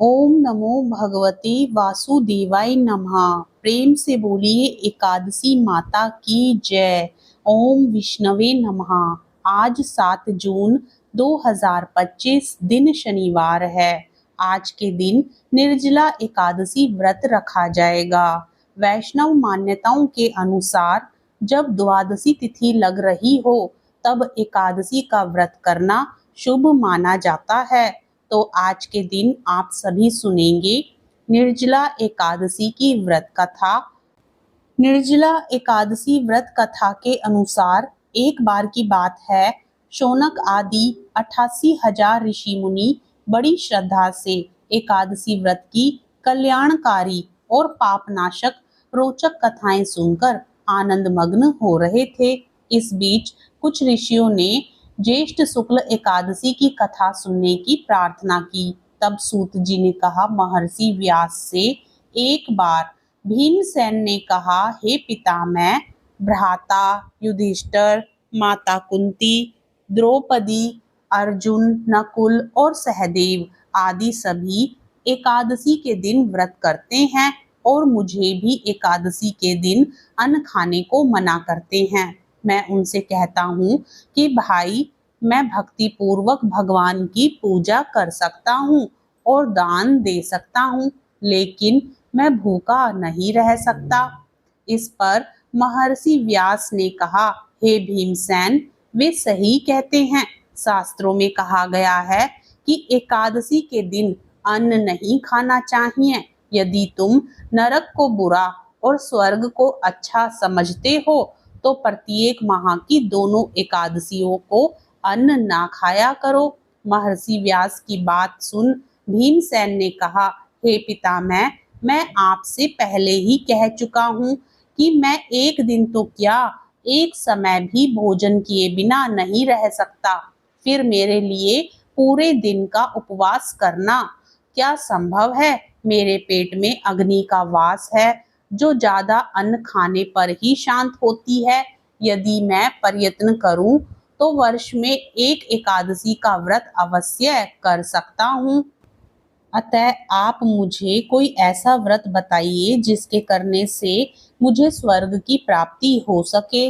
ओम नमो भगवते वासुदेवाय नमः। प्रेम से बोलिए एकादशी माता की जय। ओम विष्णवे नमः। आज 7 जून 2025 दिन शनिवार है। आज के दिन निर्जला एकादशी व्रत रखा जाएगा। वैष्णव मान्यताओं के अनुसार जब द्वादशी तिथि लग रही हो तब एकादशी का व्रत करना शुभ माना जाता है। तो आज के दिन आप सभी सुनेंगे निर्जला एकादशी की व्रत कथा। निर्जला एकादशी व्रत कथा के अनुसार एक बार की बात है, शौनक आदि 88,000 ऋषि मुनि बड़ी श्रद्धा से एकादशी व्रत की कल्याणकारी और पापनाशक रोचक कथाएं सुनकर आनंद मग्न हो रहे थे। इस बीच कुछ ऋषियों ने ज्येष्ठ शुक्ल एकादशी की कथा सुनने की प्रार्थना की। तब सूत जी ने कहा, महर्षि व्यास से एक बार भीमसेन ने कहा, हे पितामह, भ्राता युधिष्ठिर, माता कुंती, द्रौपदी, अर्जुन, नकुल और सहदेव आदि सभी एकादशी के दिन व्रत करते हैं और मुझे भी एकादशी के दिन अन्न खाने को मना करते हैं। मैं उनसे कहता हूँ कि भाई, मैं भक्ति पूर्वक भगवान की पूजा कर सकता हूँ और दान दे सकता हूँ, लेकिन मैं भूखा नहीं रह सकता। इस पर महर्षि व्यास ने कहा, हे भीमसेन, वे सही कहते हैं। शास्त्रों में कहा गया है कि एकादशी के दिन अन्न नहीं खाना चाहिए। यदि तुम नरक को बुरा और स्वर्ग को अच्छा समझते हो तो प्रत्येक माह की दोनों एकादशियों को अन्न ना खाया करो। महर्षि व्यास की बात सुन भीमसेन ने कहा, हे पितामह, मैं आपसे पहले ही कह चुका हूँ कि मैं एक दिन तो क्या, एक समय भी भोजन किए बिना नहीं रह सकता। फिर मेरे लिए पूरे दिन का उपवास करना क्या संभव है? मेरे पेट में अग्नि का वास है जो ज्यादा अन्न खाने पर ही शांत होती है। यदि मैं प्रयत्न करूं तो वर्ष में एक एकादशी का व्रत अवश्य कर सकता हूं। अतः आप मुझे कोई ऐसा व्रत बताइए जिसके करने से मुझे स्वर्ग की प्राप्ति हो सके।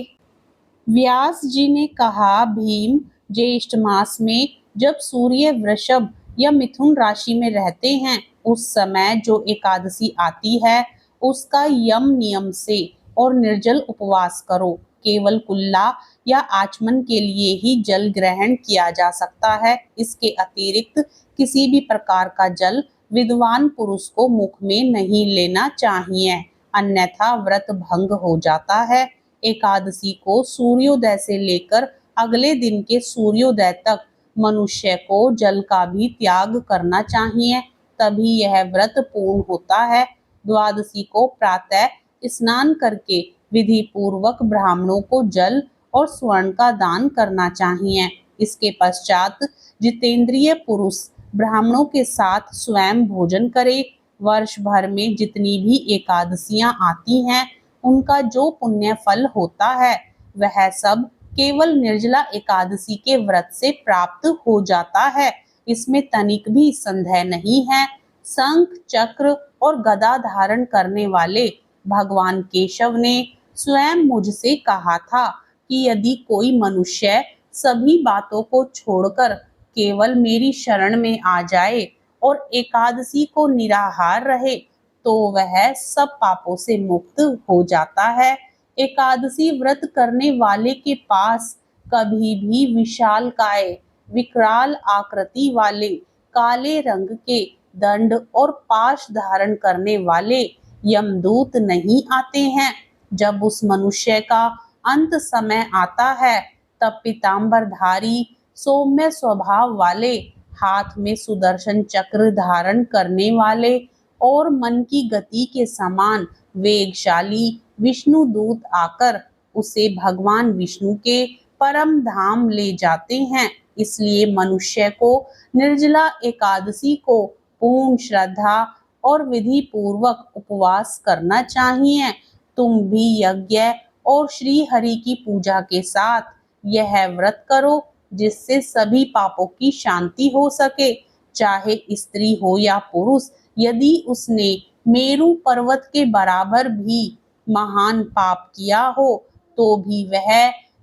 व्यास जी ने कहा, भीम, ज्येष्ठ मास में जब सूर्य वृषभ या मिथुन राशि में रहते हैं उस समय जो एकादशी आती है उसका यम नियम से और निर्जल उपवास करो। केवल कुल्ला या आचमन के लिए ही जल ग्रहण किया जा सकता है। इसके अतिरिक्त किसी भी प्रकार का जल विद्वान पुरुष को मुख में नहीं लेना चाहिए, अन्यथा व्रत भंग हो जाता है। एकादशी को सूर्योदय से लेकर अगले दिन के सूर्योदय तक मनुष्य को जल का भी त्याग करना चाहिए, तभी यह व्रत पूर्ण होता है। द्वादशी को प्रातः स्नान करके विधि पूर्वक ब्राह्मणों को जल और स्वर्ण का दान करना चाहिए। इसके पश्चात जितेंद्रिय पुरुष ब्राह्मणों के साथ स्वयं भोजन करे। वर्ष भर में जितनी भी एकादशियां आती हैं उनका जो पुण्य फल होता है वह सब केवल निर्जला एकादशी के व्रत से प्राप्त हो जाता है। इसमें तनिक भी संदेह नहीं है। शंख, चक्र और गदा धारण करने वाले भगवान केशव ने स्वयं मुझसे कहा था कि यदि कोई मनुष्य सभी बातों को छोड़कर केवल मेरी शरण में आ जाए और एकादशी को निराहार रहे तो वह सब पापों से मुक्त हो जाता है। एकादशी व्रत करने वाले के पास कभी भी विशालकाय, विकराल आकृति वाले, काले रंग के दंड और पाश धारण करने वाले यमदूत नहीं आते हैं। जब उस मनुष्य का अंत समय आता है तब पीतांबरधारी, सौम्य स्वभाव वाले, हाथ में सुदर्शन चक्र धारण करने वाले और मन की गति के समान वेगशाली विष्णु दूत आकर उसे भगवान विष्णु के परम धाम ले जाते हैं। इसलिए मनुष्य को निर्जला एकादशी को पूर्ण श्रद्धा और विधि पूर्वक उपवास करना चाहिए। तुम भी यज्ञ और श्री हरि की पूजा के साथ यह व्रत करो जिससे सभी पापों की शांति हो सके। चाहे स्त्री हो या पुरुष, यदि उसने मेरू पर्वत के बराबर भी महान पाप किया हो तो भी वह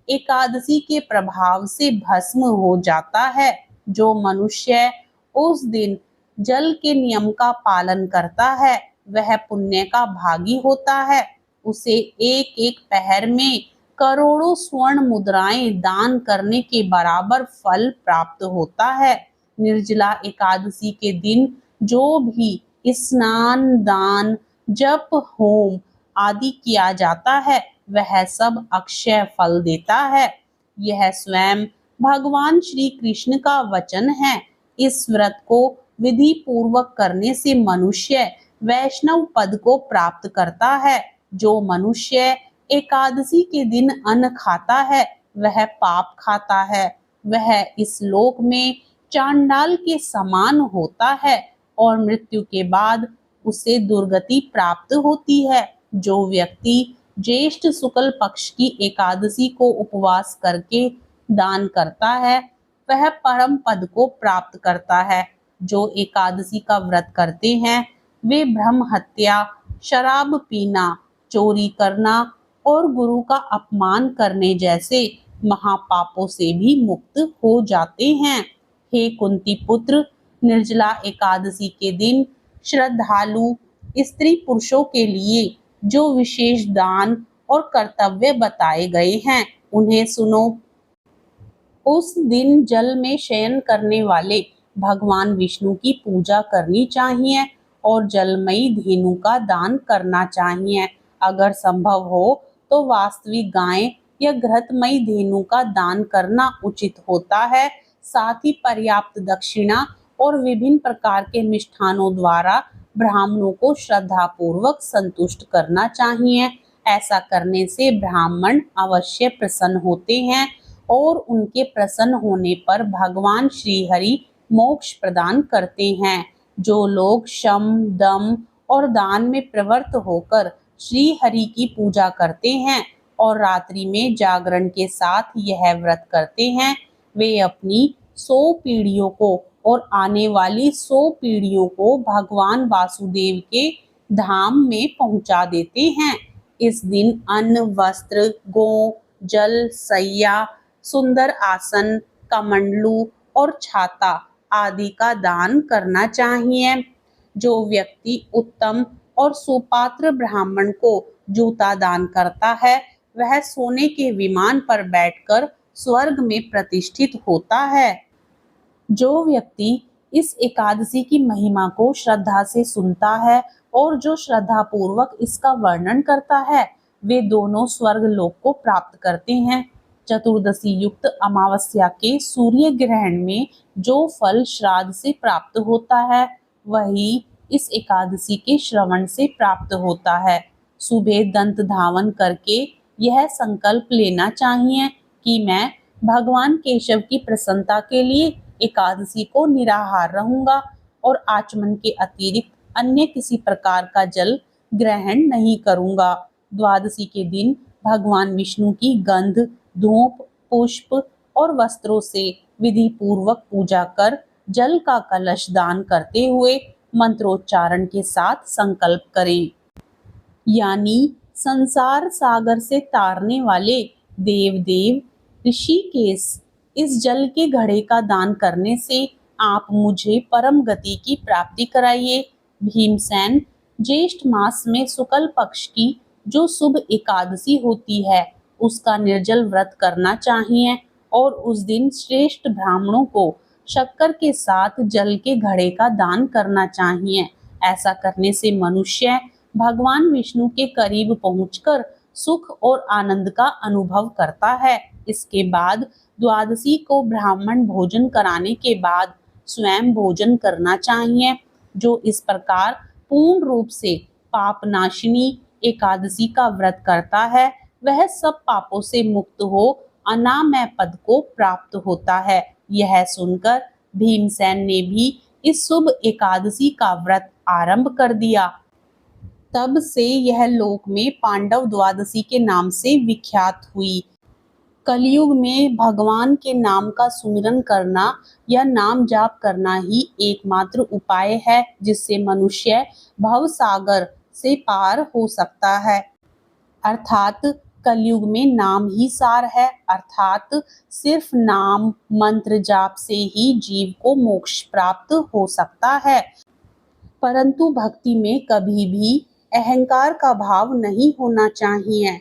एकादशी के प्रभाव से भस्म हो जाता है। जो मनुष्य उस दिन जल के नियम का पालन करता है वह पुण्य का भागी होता है। उसे एक एक पहर में करोड़ों स्वर्ण मुद्राएं दान करने के बराबर फल प्राप्त होता है। निर्जला एकादशी के दिन जो भी स्नान, दान, जप, होम आदि किया जाता है वह सब अक्षय फल देता है। यह स्वयं भगवान श्री कृष्ण का वचन है। इस व्रत को विधि पूर्वक करने से मनुष्य वैष्णव पद को प्राप्त करता है। जो मनुष्य एकादशी के दिन अन्न खाता है वह पाप खाता है। वह इस लोक में चांडाल के समान होता है और मृत्यु के बाद उसे दुर्गति प्राप्त होती है। जो व्यक्ति ज्येष्ठ शुक्ल पक्ष की एकादशी को उपवास करके दान करता है वह परम पद को प्राप्त करता है। जो एकादशी का व्रत करते हैं वे ब्रह्म हत्या, शराब पीना, चोरी करना और गुरु का अपमान करने जैसे महापापों से भी मुक्त हो जाते हैं। हे कुंती पुत्र, निर्जला एकादशी के दिन श्रद्धालु स्त्री पुरुषों के लिए जो विशेष दान और कर्तव्य बताए गए हैं उन्हें सुनो। उस दिन जल में शयन करने वाले भगवान विष्णु की पूजा करनी चाहिए और जलमयी धेनु का दान करना चाहिए। अगर संभव हो तो वास्तविक गाय या घृतमयी धेनु का दान करना उचित होता है। साथ ही पर्याप्त दक्षिणा और विभिन्न प्रकार के मिष्ठानों द्वारा ब्राह्मणों को श्रद्धा पूर्वक संतुष्ट करना चाहिए। ऐसा करने से ब्राह्मण अवश्य प्रसन्न होते हैं और उनके प्रसन्न होने पर भगवान श्री हरि मोक्ष प्रदान करते हैं। जो लोग शम, दम और दान में प्रवृत्त होकर श्री हरि की पूजा करते हैं और रात्रि में जागरण के साथ यह व्रत करते हैं वे अपनी 100 पीढ़ियों को और आने वाली 100 पीढ़ियों को भगवान वासुदेव के धाम में पहुंचा देते हैं। इस दिन अन्न, वस्त्र, गौ, जल, सैया, सुंदर आसन, कमंडलू और छाता आदि का दान करना चाहिए। जो व्यक्ति उत्तम और सुपात्र ब्राह्मण को जूता दान करता है वह सोने के विमान पर बैठकर स्वर्ग में प्रतिष्ठित होता है। जो व्यक्ति इस एकादशी की महिमा को श्रद्धा से सुनता है और जो श्रद्धा पूर्वक इसका वर्णन करता है वे दोनों स्वर्ग लोक को प्राप्त करते हैं। चतुर्दशी युक्त अमावस्या के सूर्य ग्रहण में जो फल श्राद्ध से प्राप्त होता है वही इस एकादशी के श्रवण से प्राप्त होता है। सुबह दंत धावन करके यह संकल्प लेना चाहिए कि मैं भगवान केशव की प्रसन्नता के लिए एकादशी को निराहार रहूंगा और आचमन के अतिरिक्त अन्य किसी प्रकार का जल ग्रहण नहीं करूंगा। द्वादशी के दिन भगवान विष्णु की गंध, धूप, पुष्प और वस्त्रों से विधि पूर्वक पूजा कर जल का कलश दान करते हुए मंत्रोच्चारण के साथ संकल्प करें। यानी संसार सागर से तारने वाले देवदेव ऋषिकेश, इस जल के घड़े का दान करने से आप मुझे परम गति की प्राप्ति कराइए। भीमसेन, ज्येष्ठ मास में शुक्ल पक्ष की जो शुभ एकादशी होती है उसका निर्जल व्रत करना चाहिए और उस दिन श्रेष्ठ ब्राह्मणों को शक्कर के साथ जल के घड़े का दान करना चाहिए। ऐसा करने से मनुष्य भगवान विष्णु के करीब पहुंचकर सुख और आनंद का अनुभव करता है। इसके बाद द्वादशी को ब्राह्मण भोजन कराने के बाद स्वयं भोजन करना चाहिए। जो इस प्रकार पूर्ण रूप से पापनाशिनी एकादशी का व्रत करता है वह सब पापों से मुक्त हो अनामय पद को प्राप्त होता है। यह सुनकर भीमसेन ने भी इस शुभ एकादशी का व्रत आरंभ कर दिया। तब से यह लोक में पांडव द्वादशी के नाम से विख्यात हुई। कलयुग में भगवान के नाम का सुमिरन करना या नाम जाप करना ही एकमात्र उपाय है जिससे मनुष्य भव सागर से पार हो सकता है। अर्थात कलयुग में नाम ही सार है, अर्थात सिर्फ नाम मंत्र जाप से ही जीव को मोक्ष प्राप्त हो सकता है। परंतु भक्ति में कभी भी अहंकार का भाव नहीं होना चाहिए।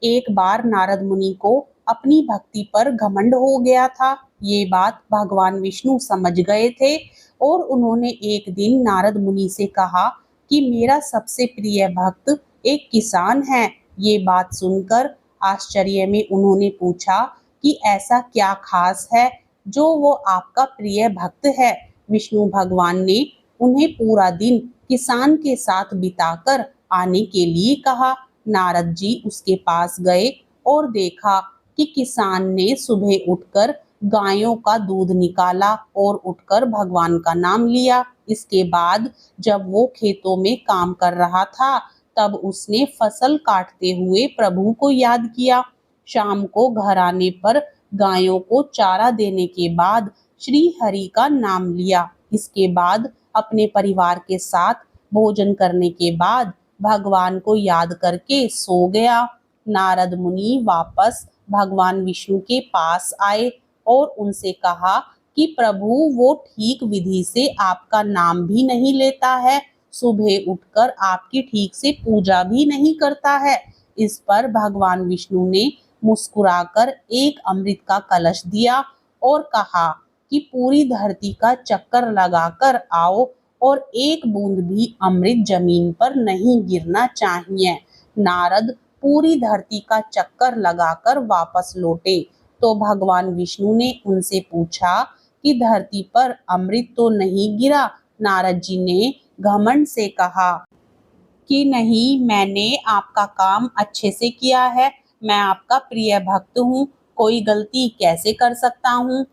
एक बार नारद मुनि को अपनी भक्ति पर घमंड हो गया था। ये बात भगवान विष्णु समझ गए थे और उन्होंने एक दिन नारद मुनि से कहा कि मेरा सबसे प्रिय भक्त एक किसान है। ये बात सुनकर आश्चर्य में उन्होंने पूछा कि ऐसा क्या खास है जो वो आपका प्रिय भक्त है। विष्णु भगवान ने उन्हें पूरा दिन किसान के साथ बिताकर आने के लिए कहा। नारद जी उसके पास गए और देखा कि किसान ने सुबह उठकर गायों का दूध निकाला और उठकर भगवान का नाम लिया। इसके बाद जब वो खेतों में काम कर रहा था तब उसने फसल काटते हुए प्रभु को याद किया। शाम को घर आने पर गायों को चारा देने के बाद श्री हरि का नाम लिया। इसके बाद अपने परिवार के साथ भोजन करने के बाद भगवान को याद करके सो गया। नारद मुनि वापस भगवान विष्णु के पास आए और उनसे कहा कि प्रभु वो ठीक विधि से आपका नाम भी नहीं लेता है, सुबह उठकर आपकी ठीक से पूजा भी नहीं करता है। इस पर भगवान विष्णु ने मुस्कुराकर एक अमृत का कलश दिया और कहा कि पूरी धरती का चक्कर लगाकर आओ और एक बूंद भी अमृत जमीन पर नहीं गिरना चाहिए। नारद पूरी धरती का चक्कर लगाकर वापस लौटे तो भगवान विष्णु ने उनसे पूछा कि धरती पर अमृत तो नहीं गिरा। नारद जी ने घमंड से कहा कि नहीं, मैंने आपका काम अच्छे से किया है, मैं आपका प्रिय भक्त हूँ, कोई गलती कैसे कर सकता हूँ।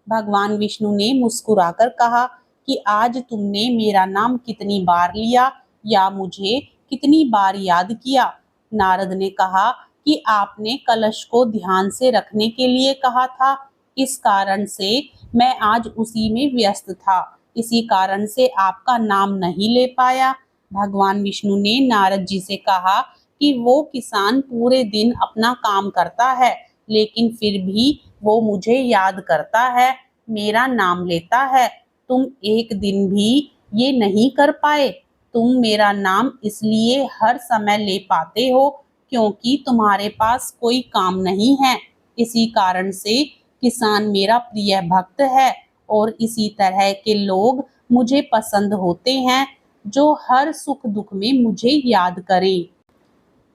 भगवान विष्णु ने मुस्कुराकर कहा कि आज तुमने मेरा नाम कितनी बार लिया या मुझे कितनी बार याद किया। नारद ने कहा कि आपने कलश को ध्यान से रखने के लिए कहा था, इस कारण से मैं आज उसी में व्यस्त था, इसी कारण से आपका नाम नहीं ले पाया। भगवान विष्णु ने नारद जी से कहा कि वो किसान पूरे दिन अपना काम करता है लेकिन फिर भी वो मुझे याद करता है, मेरा नाम लेता है। तुम एक दिन भी ये नहीं कर पाए। तुम मेरा नाम इसलिए हर समय ले पाते हो क्योंकि तुम्हारे पास कोई काम नहीं है। इसी कारण से किसान मेरा प्रिय भक्त है और इसी तरह के लोग मुझे पसंद होते हैं जो हर सुख दुख में मुझे याद करें।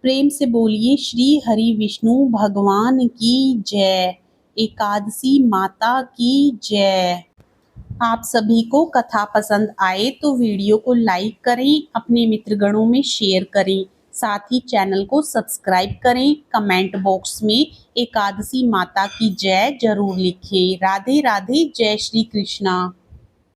प्रेम से बोलिए श्री हरि विष्णु भगवान की जय। एकादशी माता की जय। आप सभी को कथा पसंद आए तो वीडियो को लाइक करें, अपने मित्रगणों में शेयर करें, साथ ही चैनल को सब्सक्राइब करें। कमेंट बॉक्स में एकादशी माता की जय जरूर लिखें। राधे राधे। जय श्री कृष्णा।